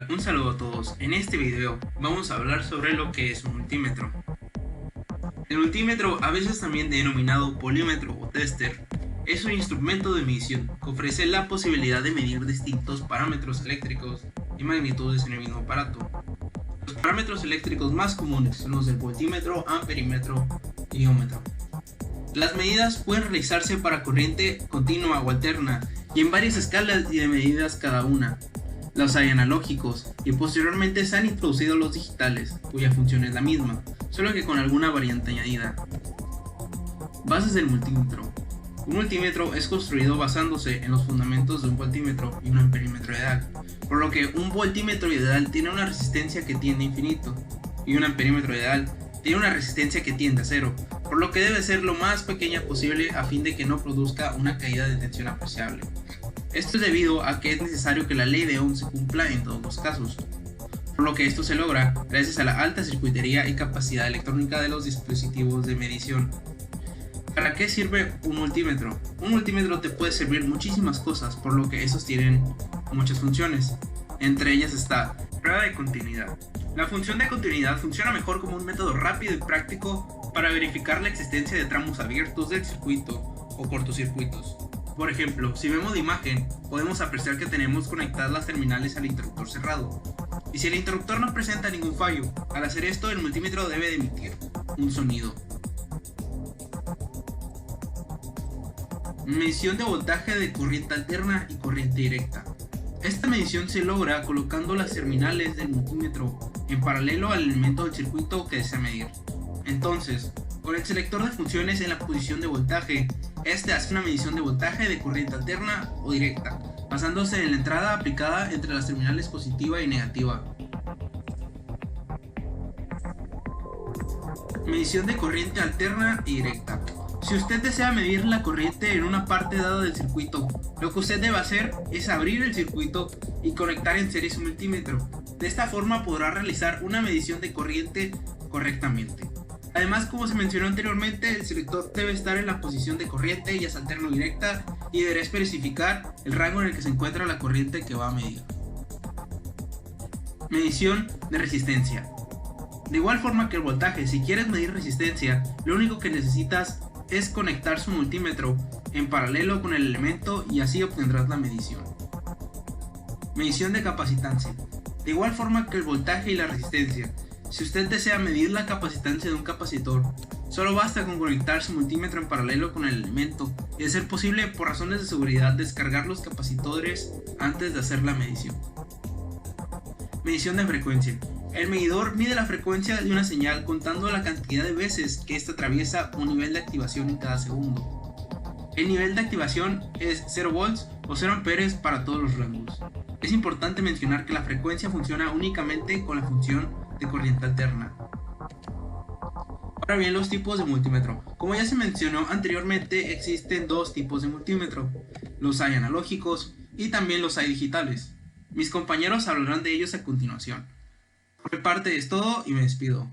Un saludo a todos. En este video vamos a hablar sobre lo que es un multímetro. El multímetro, a veces también denominado polímetro o tester, es un instrumento de medición que ofrece la posibilidad de medir distintos parámetros eléctricos y magnitudes en el mismo aparato. Los parámetros eléctricos más comunes son los del voltímetro, amperímetro y ohmmetro. Las medidas pueden realizarse para corriente continua o alterna y en varias escalas y de medidas cada una. Los hay analógicos y posteriormente se han introducido los digitales, cuya función es la misma, solo que con alguna variante añadida. Bases del multímetro. Un multímetro es construido basándose en los fundamentos de un voltímetro y un amperímetro ideal, por lo que un voltímetro ideal tiene una resistencia que tiende a infinito, y un amperímetro ideal tiene una resistencia que tiende a cero, por lo que debe ser lo más pequeña posible a fin de que no produzca una caída de tensión apreciable. Esto es debido a que es necesario que la ley de Ohm se cumpla en todos los casos, por lo que esto se logra gracias a la alta circuitería y capacidad electrónica de los dispositivos de medición. ¿Para qué sirve un multímetro? Un multímetro te puede servir muchísimas cosas, por lo que estos tienen muchas funciones. Entre ellas está prueba de continuidad. La función de continuidad funciona mejor como un método rápido y práctico para verificar la existencia de tramos abiertos del circuito o cortocircuitos. Por ejemplo, si vemos la imagen, podemos apreciar que tenemos conectadas las terminales al interruptor cerrado. Y si el interruptor no presenta ningún fallo, al hacer esto el multímetro debe de emitir un sonido. Medición de voltaje de corriente alterna y corriente directa. Esta medición se logra colocando las terminales del multímetro en paralelo al elemento del circuito que desea medir. Entonces, con el selector de funciones en la posición de voltaje, este hace una medición de voltaje de corriente alterna o directa, basándose en la entrada aplicada entre las terminales positiva y negativa. Medición de corriente alterna y directa. Si usted desea medir la corriente en una parte dada del circuito, lo que usted debe hacer es abrir el circuito y conectar en serie su multímetro. De esta forma podrá realizar una medición de corriente correctamente. Además, como se mencionó anteriormente, el selector debe estar en la posición de corriente, ya sea alterna o directa, y deberá especificar el rango en el que se encuentra la corriente que va a medir. Medición de resistencia. De igual forma que el voltaje, si quieres medir resistencia, lo único que necesitas es conectar su multímetro en paralelo con el elemento y así obtendrás la medición. Medición de capacitancia. De igual forma que el voltaje y la resistencia, si usted desea medir la capacitancia de un capacitor, solo basta con conectar su multímetro en paralelo con el elemento y, de ser posible, por razones de seguridad, descargar los capacitores antes de hacer la medición. Medición de frecuencia. El medidor mide la frecuencia de una señal contando la cantidad de veces que ésta atraviesa un nivel de activación en cada segundo. El nivel de activación es 0 volts o 0 amperes para todos los rangos. Es importante mencionar que la frecuencia funciona únicamente con la función de corriente alterna. Ahora bien, los tipos de multímetro. Como ya se mencionó anteriormente, existen dos tipos de multímetro. Los hay analógicos y también los hay digitales. Mis compañeros hablarán de ellos a continuación. Por mi parte es todo y me despido.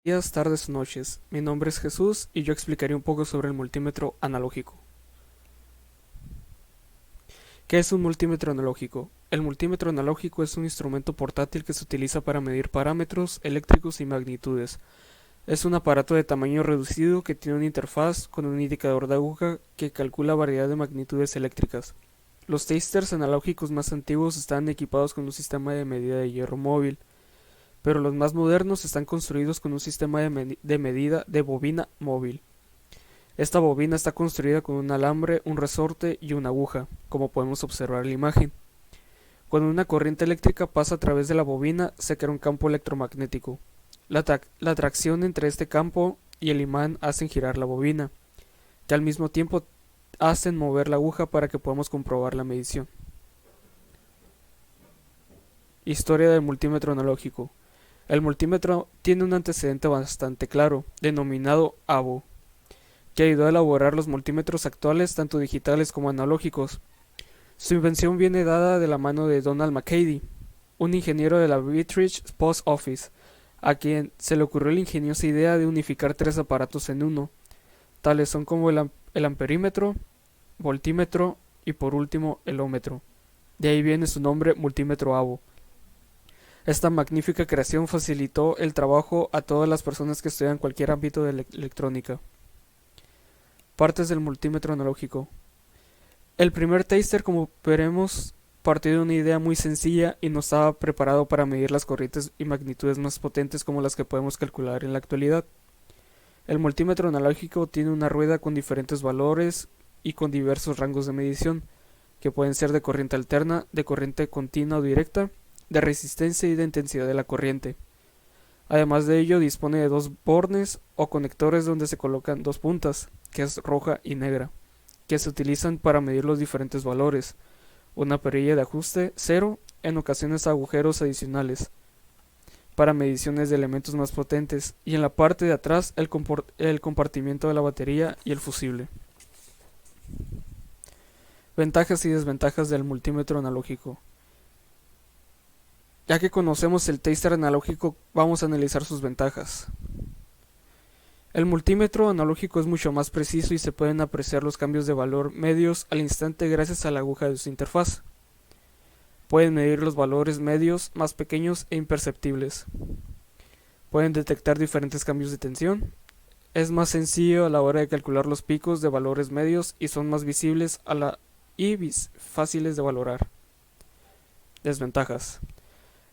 Días, tardes o noches. Mi nombre es Jesús y yo explicaré un poco sobre el multímetro analógico. ¿Qué es un multímetro analógico? El multímetro analógico es un instrumento portátil que se utiliza para medir parámetros eléctricos y magnitudes. Es un aparato de tamaño reducido que tiene una interfaz con un indicador de aguja que calcula variedad de magnitudes eléctricas. Los tasters analógicos más antiguos están equipados con un sistema de medida de hierro móvil, pero los más modernos están construidos con un sistema de medida de bobina móvil. Esta bobina está construida con un alambre, un resorte y una aguja, como podemos observar en la imagen. Cuando una corriente eléctrica pasa a través de la bobina, se crea un campo electromagnético. La atracción entre este campo y el imán hacen girar la bobina, que al mismo tiempo hacen mover la aguja para que podamos comprobar la medición. Historia del multímetro analógico. El multímetro tiene un antecedente bastante claro, denominado ABO, que ayudó a elaborar los multímetros actuales, tanto digitales como analógicos. Su invención viene dada de la mano de Donald McCady, un ingeniero de la British Post Office, a quien se le ocurrió la ingeniosa idea de unificar tres aparatos en uno, tales son como el amperímetro, voltímetro y por último el ómetro. De ahí viene su nombre multímetro AVO. Esta magnífica creación facilitó el trabajo a todas las personas que estudian cualquier ámbito de electrónica. Partes del multímetro analógico. El primer taster, como veremos, partió de una idea muy sencilla y no estaba preparado para medir las corrientes y magnitudes más potentes como las que podemos calcular en la actualidad. El multímetro analógico tiene una rueda con diferentes valores y con diversos rangos de medición, que pueden ser de corriente alterna, de corriente continua o directa, de resistencia y de intensidad de la corriente. Además de ello, dispone de dos bornes o conectores donde se colocan dos puntas, que es roja y negra, que se utilizan para medir los diferentes valores, una perilla de ajuste 0, en ocasiones agujeros adicionales, para mediciones de elementos más potentes, y en la parte de atrás el compartimiento de la batería y el fusible. Ventajas y desventajas del multímetro analógico. Ya que conocemos el taster analógico, vamos a analizar sus ventajas. El multímetro analógico es mucho más preciso y se pueden apreciar los cambios de valor medios al instante gracias a la aguja de su interfaz. Pueden medir los valores medios más pequeños e imperceptibles. Pueden detectar diferentes cambios de tensión. Es más sencillo a la hora de calcular los picos de valores medios y son más visibles y fáciles de valorar. Desventajas.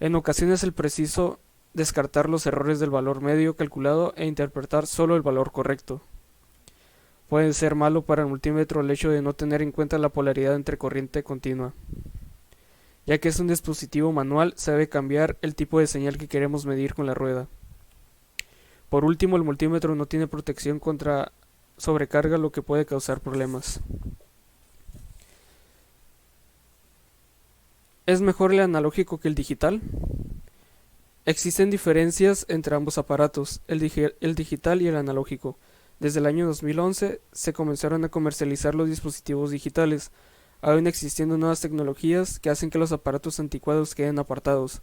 En ocasiones es preciso descartar los errores del valor medio calculado e interpretar solo el valor correcto. Puede ser malo para el multímetro el hecho de no tener en cuenta la polaridad entre corriente continua. Ya que es un dispositivo manual, se debe cambiar el tipo de señal que queremos medir con la rueda. Por último, el multímetro no tiene protección contra sobrecarga, lo que puede causar problemas. ¿Es mejor el analógico que el digital? Existen diferencias entre ambos aparatos, el digital y el analógico. Desde el año 2011 se comenzaron a comercializar los dispositivos digitales, aún existiendo nuevas tecnologías que hacen que los aparatos anticuados queden apartados.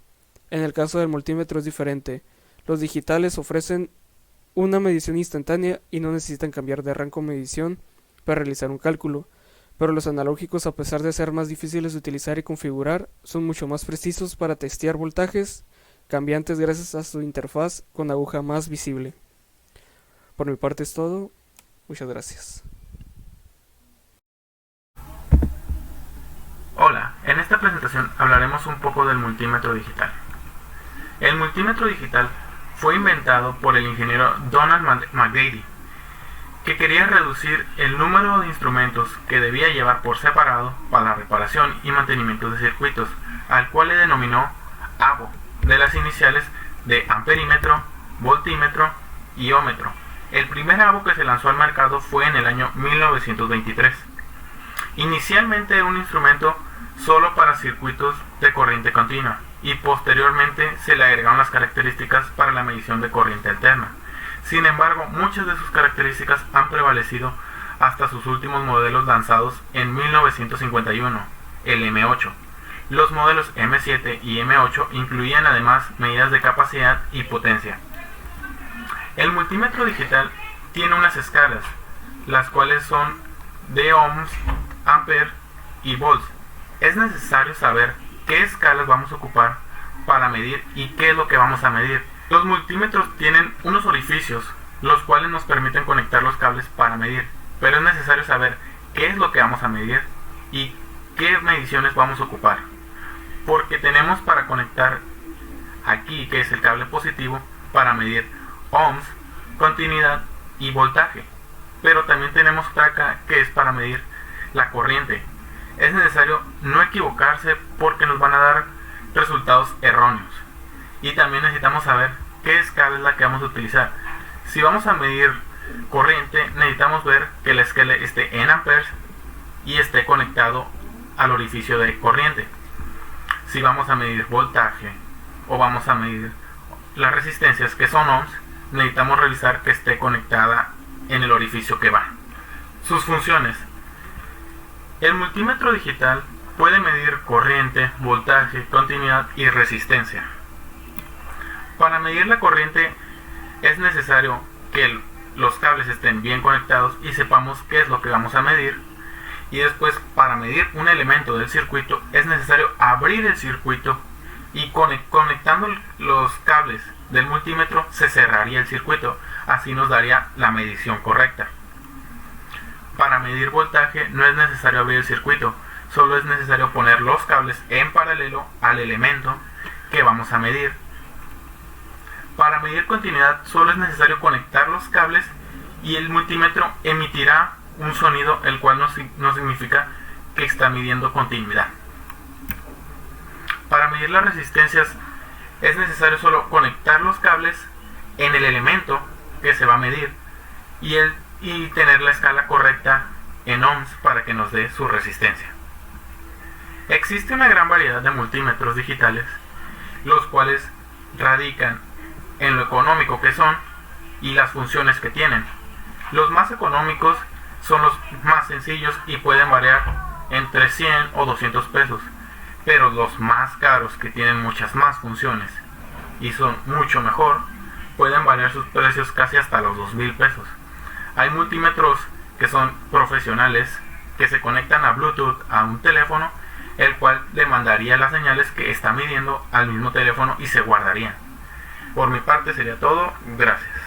En el caso del multímetro es diferente. Los digitales ofrecen una medición instantánea y no necesitan cambiar de rango de medición para realizar un cálculo, pero los analógicos, a pesar de ser más difíciles de utilizar y configurar, son mucho más precisos para testear voltajes cambiantes gracias a su interfaz con aguja más visible. Por mi parte es todo. Muchas gracias. Hola, en esta presentación hablaremos un poco del multímetro digital. El multímetro digital fue inventado por el ingeniero Donald McGrady, que quería reducir el número de instrumentos que debía llevar por separado para la reparación y mantenimiento de circuitos, al cual le denominó AVO, de las iniciales de amperímetro, voltímetro y ómetro. El primer AVO que se lanzó al mercado fue en el año 1923. Inicialmente era un instrumento solo para circuitos de corriente continua y posteriormente se le agregaron las características para la medición de corriente alterna. Sin embargo, muchas de sus características han prevalecido hasta sus últimos modelos lanzados en 1951, el M8. Los modelos M7 y M8 incluían además medidas de capacidad y potencia. El multímetro digital tiene unas escalas, las cuales son de ohms, ampere y volts. Es necesario saber qué escalas vamos a ocupar para medir y qué es lo que vamos a medir. Los multímetros tienen unos orificios, los cuales nos permiten conectar los cables para medir, pero es necesario saber qué es lo que vamos a medir y qué mediciones vamos a ocupar, porque tenemos para conectar aquí, que es el cable positivo, para medir ohms, continuidad y voltaje, pero también tenemos acá que es para medir la corriente. Es necesario no equivocarse porque nos van a dar resultados erróneos. Y también necesitamos saber qué escala es la que vamos a utilizar. Si vamos a medir corriente, necesitamos ver que la escala esté en amperes y esté conectado al orificio de corriente. Si vamos a medir voltaje o vamos a medir las resistencias, que son ohms, necesitamos revisar que esté conectada en el orificio que va. Sus funciones. El multímetro digital puede medir corriente, voltaje, continuidad y resistencia. Para medir la corriente es necesario que los cables estén bien conectados y sepamos qué es lo que vamos a medir. y después para medir un elemento del circuito es necesario abrir el circuito y conectando los cables del multímetro se cerraría el circuito, así nos daría la medición correcta. Para medir voltaje no es necesario abrir el circuito, solo es necesario poner los cables en paralelo al elemento que vamos a medir. Para medir continuidad solo es necesario conectar los cables y el multímetro emitirá un sonido, el cual no significa que está midiendo continuidad. Para medir las resistencias es necesario solo conectar los cables en el elemento que se va a medir y tener la escala correcta en ohms para que nos dé su resistencia. Existe una gran variedad de multímetros digitales, los cuales radican en lo económico que son y las funciones que tienen. Los más económicos son los más sencillos y pueden variar entre 100 o 200 pesos, pero los más caros, que tienen muchas más funciones y son mucho mejor, pueden variar sus precios casi hasta los 2,000 pesos. Hay multímetros que son profesionales, que se conectan a Bluetooth a un teléfono, el cual le mandaría las señales que está midiendo al mismo teléfono y se guardarían. Por mi parte sería todo, gracias.